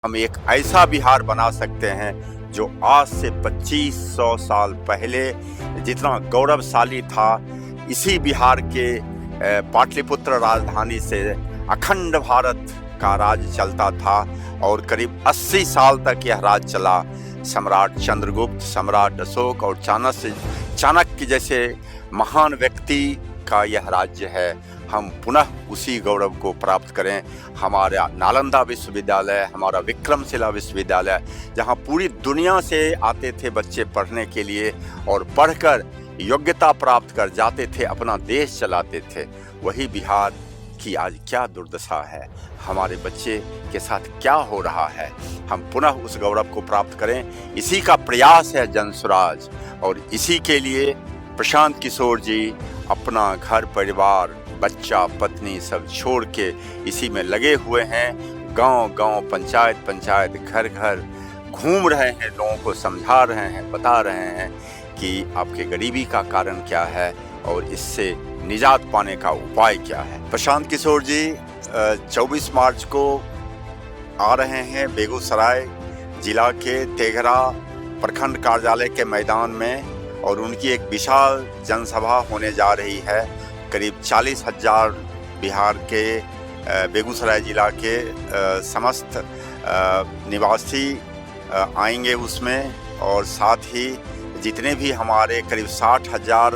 हम एक ऐसा बिहार बना सकते हैं जो आज से 2500 साल पहले जितना गौरवशाली था। इसी बिहार के पाटलिपुत्र राजधानी से अखंड भारत का राज चलता था और करीब 80 साल तक यह राज चला। सम्राट चंद्रगुप्त, सम्राट अशोक और चाणक्य जैसे महान व्यक्ति का यह राज्य है। हम पुनः उसी गौरव को प्राप्त करें। हमारा नालंदा विश्वविद्यालय, हमारा विक्रमशिला विश्वविद्यालय, जहां पूरी दुनिया से आते थे बच्चे पढ़ने के लिए और पढ़कर योग्यता प्राप्त कर जाते थे, अपना देश चलाते थे, वही बिहार की आज क्या दुर्दशा है, हमारे बच्चे के साथ क्या हो रहा है। हम पुनः उस गौरव को प्राप्त करें। इसी का प्रयास है जनसुराज और इसी के लिए प्रशांत किशोर जी अपना घर परिवार, बच्चा, पत्नी सब छोड़ के इसी में लगे हुए हैं। गांव-गांव, पंचायत, घर-घर घूम रहे हैं, लोगों को समझा रहे हैं, बता रहे हैं कि आपके गरीबी का कारण क्या है और इससे निजात पाने का उपाय क्या है। प्रशांत किशोर जी 24 मार्च को आ रहे हैं बेगूसराय जिला के तेघरा प्रखंड कार्यालय के मैदान में और उनकी एक विशाल जनसभा होने जा रही है। करीब 40,000 बिहार के बेगूसराय जिला के समस्त निवासी आएंगे उसमें और साथ ही जितने भी हमारे करीब 60,000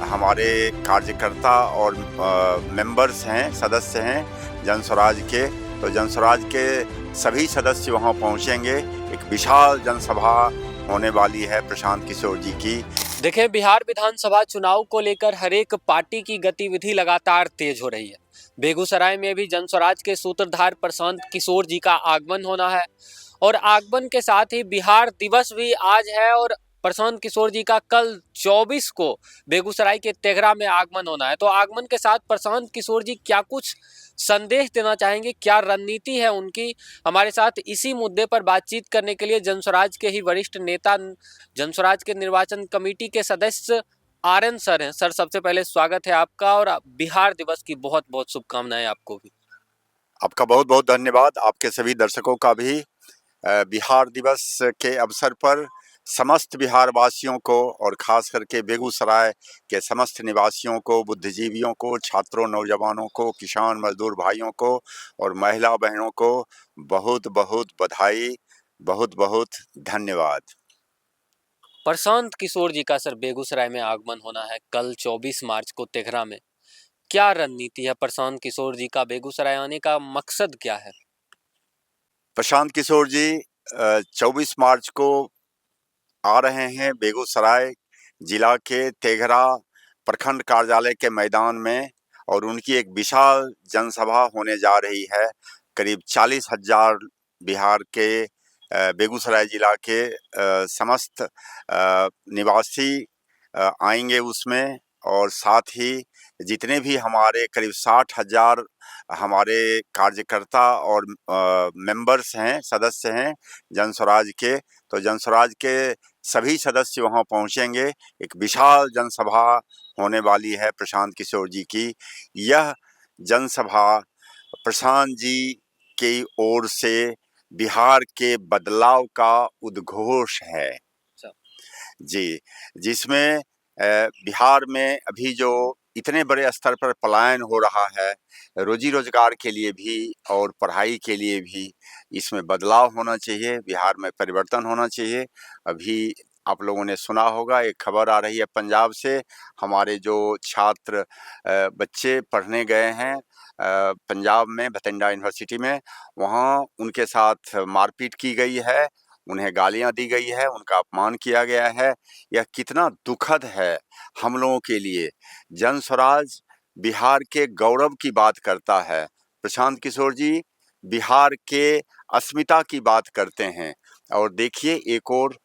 हमारे कार्यकर्ता और मेंबर्स हैं, सदस्य हैं जनसुराज के, तो जनसुराज के सभी सदस्य वहां पहुंचेंगे। एक विशाल जनसभा होने वाली है प्रशांत किशोर जी की। देखिए, बिहार विधानसभा चुनाव को लेकर हर एक पार्टी की गतिविधि लगातार तेज हो रही है। बेगूसराय में भी जनसुराज के सूत्रधार प्रशांत किशोर जी का आगमन होना है और आगमन के साथ ही बिहार दिवस भी आज है और प्रशांत किशोर जी का कल 24 को बेगूसराय के तेघरा में आगमन होना है। तो आगमन के साथ प्रशांत किशोर जी क्या कुछ संदेश देना चाहेंगे, क्या रणनीति है उनकी? हमारे साथ इसी मुद्दे पर बातचीत करने के लिए जनसुराज के ही वरिष्ठ नेता, जनसुराज के निर्वाचन कमेटी के सदस्य आरएन सर हैं। सर, सबसे पहले स्वागत है आपका और बिहार दिवस की बहुत बहुत शुभकामनाएं आपको भी। आपका बहुत बहुत धन्यवाद। आपके सभी दर्शकों का भी बिहार दिवस के अवसर पर समस्त बिहार वासियों को और खास करके बेगूसराय के समस्त निवासियों को, बुद्धिजीवियों को, छात्रों, नौजवानों को, किसान मजदूर भाइयों को और महिला बहनों को बहुत बहुत बधाई, बहुत बहुत धन्यवाद। प्रशांत किशोर जी का सर बेगूसराय में आगमन होना है कल 24 मार्च को तेघरा में। क्या रणनीति है प्रशांत किशोर जी का? बेगूसराय आने का मकसद क्या है? प्रशांत किशोर जी 24 मार्च को आ रहे हैं बेगूसराय जिला के तेघरा प्रखंड कार्यालय के मैदान में और उनकी एक विशाल जनसभा होने जा रही है। करीब 40,000 बिहार के बेगूसराय जिला के समस्त निवासी आएंगे उसमें और साथ ही जितने भी हमारे करीब 60,000 हमारे कार्यकर्ता और मेंबर्स हैं, सदस्य हैं जनसुराज के, तो जनसुराज के सभी सदस्य वहां पहुंचेंगे। एक विशाल जनसभा होने वाली है प्रशांत किशोर जी की। यह जनसभा प्रशांत जी की ओर से बिहार के बदलाव का उद्घोष है जी, जिसमें बिहार में अभी जो इतने बड़े स्तर पर पलायन हो रहा है, रोजी रोजगार के लिए भी और पढ़ाई के लिए भी इसमें बदलाव होना चाहिए, बिहार में परिवर्तन होना चाहिए। अभी आप लोगों ने सुना होगा, एक खबर आ रही है पंजाब से, हमारे जो छात्र बच्चे पढ़ने गए हैं पंजाब में बठिंडा यूनिवर्सिटी में, वहाँ उनके साथ मारपीट की गई है, उन्हें गालियां दी गई है, उनका अपमान किया गया है। यह कितना दुखद है हम लोगों के लिए। जनसुराज बिहार के गौरव की बात करता है, प्रशांत किशोर जी बिहार के अस्मिता की बात करते हैं और देखिए एक और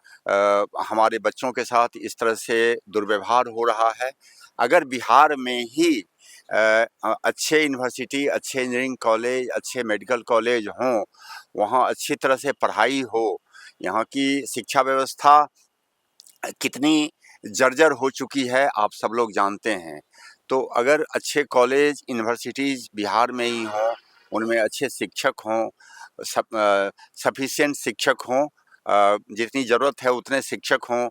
हमारे बच्चों के साथ इस तरह से दुर्व्यवहार हो रहा है। अगर बिहार में ही अच्छे यूनिवर्सिटी, अच्छे इंजीनियरिंग कॉलेज, अच्छे मेडिकल कॉलेज हों, वहाँ अच्छी तरह से पढ़ाई हो, यहाँ की शिक्षा व्यवस्था कितनी जर्जर हो चुकी है आप सब लोग जानते हैं। तो अगर अच्छे कॉलेज, यूनिवर्सिटीज़ बिहार में ही हों, उनमें अच्छे शिक्षक हों, सफिशिएंट शिक्षक हों, जितनी ज़रूरत है उतने शिक्षक हों,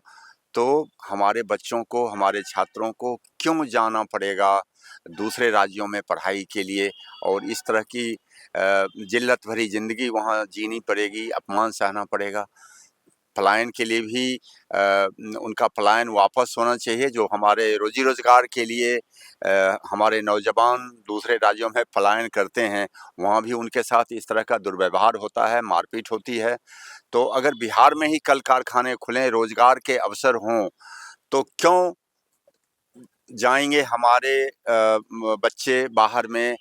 तो हमारे बच्चों को, हमारे छात्रों को क्यों जाना पड़ेगा दूसरे राज्यों में पढ़ाई के लिए, और इस तरह की जिल्लत भरी ज़िंदगी वहाँ जीनी पड़ेगी, अपमान सहना पड़ेगा। पलायन के लिए भी उनका पलायन वापस होना चाहिए। जो हमारे रोजी रोजगार के लिए हमारे नौजवान दूसरे राज्यों में पलायन करते हैं, वहाँ भी उनके साथ इस तरह का दुर्व्यवहार होता है, मारपीट होती है। तो अगर बिहार में ही कल कारखाने खुलें, रोजगार के अवसर हों, तो क्यों जाएंगे हमारे बच्चे बाहर में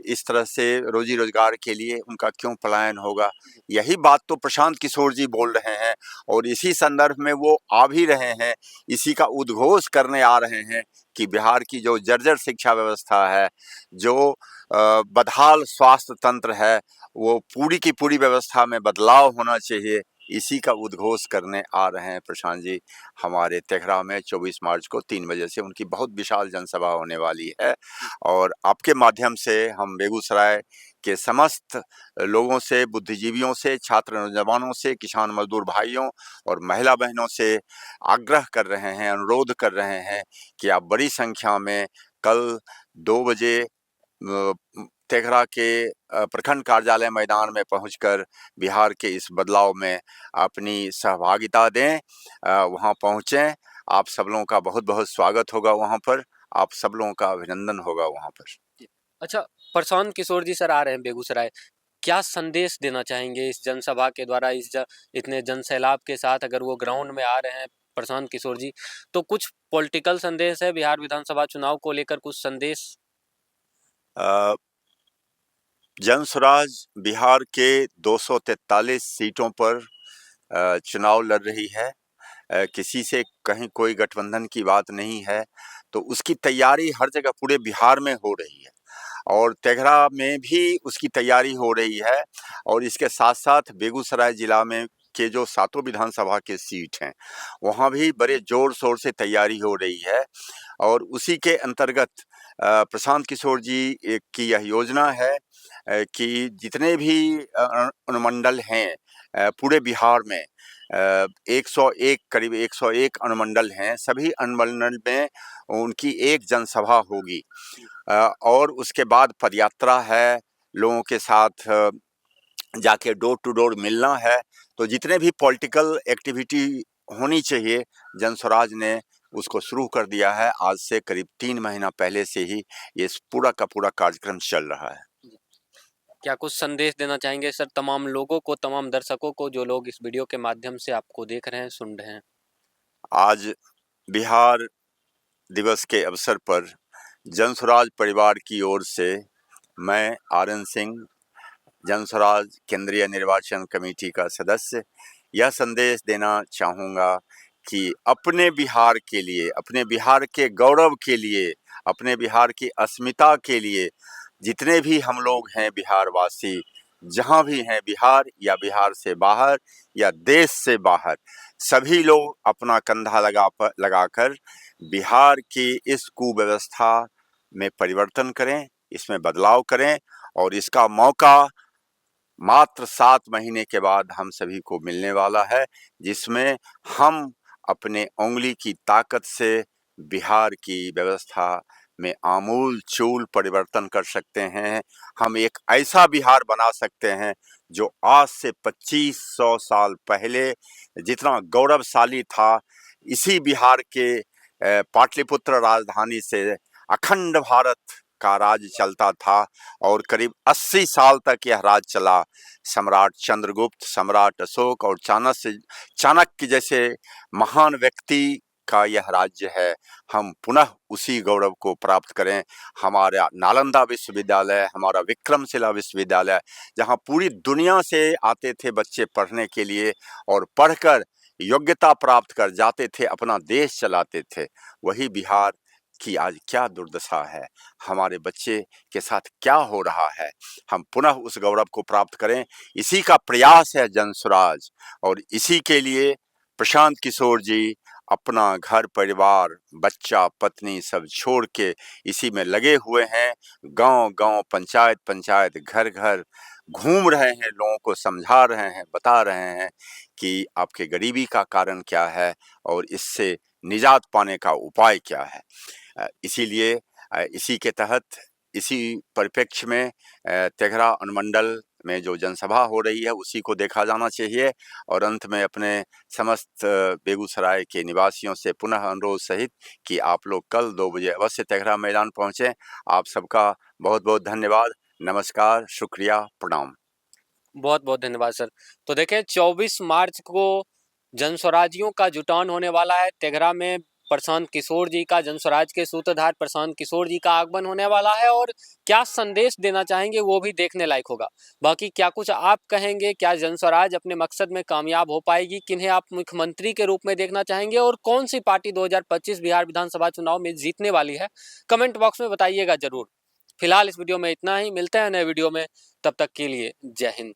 इस तरह से रोजी रोजगार के लिए, उनका क्यों पलायन होगा? यही बात तो प्रशांत किशोर जी बोल रहे हैं, और इसी संदर्भ में वो आ भी रहे हैं, इसी का उद्घोष करने आ रहे हैं कि बिहार की जो जर्जर शिक्षा व्यवस्था है, जो बदहाल स्वास्थ्य तंत्र है, वो पूरी की पूरी व्यवस्था में बदलाव होना चाहिए। इसी का उद्घोष करने आ रहे हैं प्रशांत जी हमारे तेघरा में 24 मार्च को 3 बजे से उनकी बहुत विशाल जनसभा होने वाली है। और आपके माध्यम से हम बेगूसराय के समस्त लोगों से, बुद्धिजीवियों से, छात्र नौजवानों से, किसान मजदूर भाइयों और महिला बहनों से आग्रह कर रहे हैं, अनुरोध कर रहे हैं कि आप बड़ी संख्या में कल 2 बजे तेघरा के प्रखंड कार्यालय मैदान में पहुंचकर बिहार के इस बदलाव में अपनी सहभागिता दें, वहां पहुंचें। आप सब लोगों का बहुत बहुत स्वागत होगा वहां पर, आप सब लोगों का अभिनंदन होगा वहां पर। अच्छा, प्रशांत किशोर जी सर आ रहे हैं बेगूसराय, क्या संदेश देना चाहेंगे इस जनसभा के द्वारा, इतने जनसैलाब के साथ अगर वो ग्राउंड में आ रहे हैं प्रशांत किशोर जी, तो कुछ पॉलिटिकल संदेश है बिहार विधानसभा चुनाव को लेकर, कुछ संदेश? जनसुराज बिहार के 243 सीटों पर चुनाव लड़ रही है। किसी से कहीं कोई गठबंधन की बात नहीं है, तो उसकी तैयारी हर जगह पूरे बिहार में हो रही है, और तेघरा में भी उसकी तैयारी हो रही है। और इसके साथ साथ बेगूसराय जिला में के जो 7 विधानसभा के सीट हैं, वहाँ भी बड़े जोर शोर से तैयारी हो रही है। और उसी के अंतर्गत प्रशांत किशोर जी की यह योजना है कि जितने भी अनुमंडल हैं पूरे बिहार में, 101 करीब 101 अनुमंडल हैं, सभी अनुमंडल में उनकी एक जनसभा होगी, और उसके बाद पदयात्रा है, लोगों के साथ जाके डोर टू डोर मिलना है। तो जितने भी पॉलिटिकल एक्टिविटी होनी चाहिए, जनस्वराज ने उसको शुरू कर दिया है। आज से करीब 3 महीना पहले से ही ये पूरा का पूरा कार्यक्रम चल रहा है। क्या कुछ संदेश देना चाहेंगे सर तमाम लोगों को, तमाम दर्शकों को, जो लोग इस वीडियो के माध्यम से आपको देख रहे हैं, सुन रहे हैं? आज बिहार दिवस के अवसर पर जनस्वराज परिवार की ओर से मैं आर.एन. सिंह, जनस्वराज केंद्रीय निर्वाचन कमेटी का सदस्य, यह संदेश देना चाहूँगा कि अपने बिहार के लिए, अपने बिहार के गौरव के लिए, अपने बिहार की अस्मिता के लिए जितने भी हम लोग हैं बिहारवासी, जहाँ भी हैं, बिहार या बिहार से बाहर या देश से बाहर, सभी लोग अपना कंधा लगाकर बिहार की इस कुव्यवस्था में परिवर्तन करें, इसमें बदलाव करें। और इसका मौका मात्र 7 महीने के बाद हम सभी को मिलने वाला है, जिसमें हम अपने उंगली की ताकत से बिहार की व्यवस्था में आमूल चूल परिवर्तन कर सकते हैं। हम एक ऐसा बिहार बना सकते हैं जो आज से 2500 साल पहले जितना गौरवशाली था, इसी बिहार के पाटलिपुत्र राजधानी से अखंड भारत का राज चलता था, और करीब 80 साल तक यह राज चला। सम्राट चंद्रगुप्त, सम्राट अशोक और चाणक्य जैसे महान व्यक्ति का यह राज्य है। हम पुनः उसी गौरव को प्राप्त करें। हमारा नालंदा विश्वविद्यालय, हमारा विक्रमशिला विश्वविद्यालय, जहां पूरी दुनिया से आते थे बच्चे पढ़ने के लिए, और पढ़कर योग्यता प्राप्त कर जाते थे, अपना देश चलाते थे, वही बिहार की आज क्या दुर्दशा है, हमारे बच्चे के साथ क्या हो रहा है। हम पुनः उस गौरव को प्राप्त करें, इसी का प्रयास है जनसुराज। और इसी के लिए प्रशांत किशोर जी अपना घर परिवार, बच्चा, पत्नी सब छोड़ के इसी में लगे हुए हैं। गांव गांव, पंचायत पंचायत, घर घर घूम रहे हैं, लोगों को समझा रहे हैं, बता रहे हैं कि आपके गरीबी का कारण क्या है और इससे निजात पाने का उपाय क्या है। इसीलिए इसी के तहत, इसी परिप्रेक्ष्य में तेघरा अनुमंडल में जो जनसभा हो रही है उसी को देखा जाना चाहिए। और अंत में अपने समस्त बेगूसराय के निवासियों से पुनः अनुरोध सहित कि आप लोग कल 2 बजे अवश्य तेघरा मैदान पहुँचें। आप सबका बहुत-बहुत धन्यवाद। नमस्कार, शुक्रिया, प्रणाम। बहुत बहुत धन्यवाद सर। तो देखें 24 मार्च को जनस्वराजियों का जुटान होने वाला है। तेघरा में प्रशांत किशोर जी का, जनस्वराज के सूत्रधार प्रशांत किशोर जी का आगमन होने वाला है और क्या संदेश देना चाहेंगे वो भी देखने लायक होगा। बाकी क्या कुछ आप कहेंगे, क्या जनस्वराज अपने मकसद में कामयाब हो पाएगी, किन्हें आप मुख्यमंत्री के रूप में देखना चाहेंगे और कौन सी पार्टी 2025 बिहार विधानसभा चुनाव में जीतने वाली है, कमेंट बॉक्स में बताइएगा जरूर। फिलहाल इस वीडियो में इतना ही, मिलते हैं नए वीडियो में, तब तक के लिए जय हिंद।